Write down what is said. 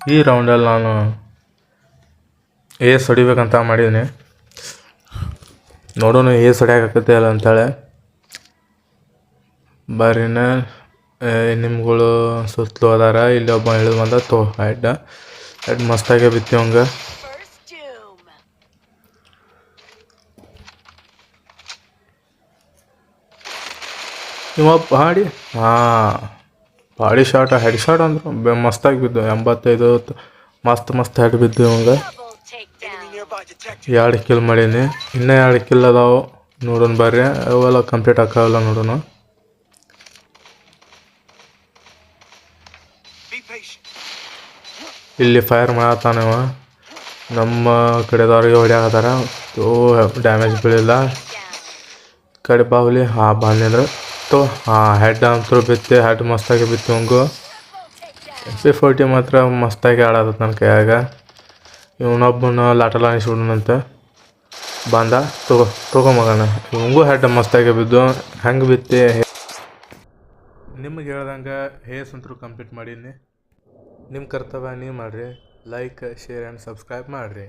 ಈ ರೌಂಡಲ್ಲಿ ನಾನು ಏಸ್ ಹೊಡಿಬೇಕಂತ ಮಾಡಿದ್ದೀನಿ. ನೋಡೋಣ ಏಸ್ ಹೊಡ್ಯಾಕತ್ತೆ ಅಲ್ಲ ಅಂತೇಳಿ. ಬರ್ರಿನ ನಿಮ್ಗಳು ಸುತ್ತಲೂ ಅದಾರ. ಇಲ್ಲಿ ಒಬ್ಬ ಇಳಿದು ಬಂದ ಹೆಡ್ ಮಸ್ತಾಗೆ ಬಿತ್ತಿ ಅವಂಗೆ. ಇವ body body shot head shot ಅಂದ್ರೆ ಮಸ್ತಾಗಿ ಬಿದ್ದು 85 ಮಸ್ತ್ ಹೆಡ್ ಬಿದ್ದು ಇವಂಗೆ. 2 ಕಿಲ್ ಮಾಡೀನಿ. ಇನ್ನೂ 2 ಕಿಲ್ ಅದಾವು. ನೋಡೋಣ ಬರ್ರಿ, ಅವೆಲ್ಲ ಕಂಪ್ಲೀಟ್ ಆಕಾವಲ್ಲ ನೋಡೋಣ. ಇಲ್ಲಿ ಫೈರ್ ಮಾಡತ್ತಾನವ. ನಮ್ಮ ಕಡೆದವ್ರಿಗೆ ಹೊಡ್ಯಾಕತ್ತಾರ. ಡ್ಯಾಮೇಜ್ ಬೀಳಿಲ್ಲ. ಕಡೆ ಬಾಹುಲಿ ಬಂದಿದ್ರು ಹೆಡ್ ಅಂತೂ ಬಿತ್ತು. ಹೆಡ್ ಮಸ್ತಾಗಿ ಬಿತ್ತು ಅವಂಗೂ. MP40 ಮಾತ್ರ ಮಸ್ತಾಗಿ ಆಡತ್ತ ನನ್ನ ಕೈಯಾಗ. ಇವನೊಬ್ಬನ ಲಾಟಲ್ ಅನಿಸ್ಬಿಡೋಣಂತೆ ಬಂದ. ತಗೋ ಮಗನ. ಇವಂಗೂ ಹೆಡ್ ಮಸ್ತಾಗಿ ಬಿದ್ದು. ಹೆಂಗೆ ಬಿತ್ತಿ ನಿಮ್ಗೆ ಹೇಳ್ದಂಗೆ ಹೇಸ್ ಅಂತೂ ಕಂಪ್ಲೀಟ್ ಮಾಡೀನಿ. ನಿಮ್ಮ ಕರ್ತವ್ಯ ನೀವು ಮಾಡಿರಿ. ಲೈಕ್, ಶೇರ್ ಆ್ಯಂಡ್ ಸಬ್ಸ್ಕ್ರೈಬ್ ಮಾಡಿರಿ.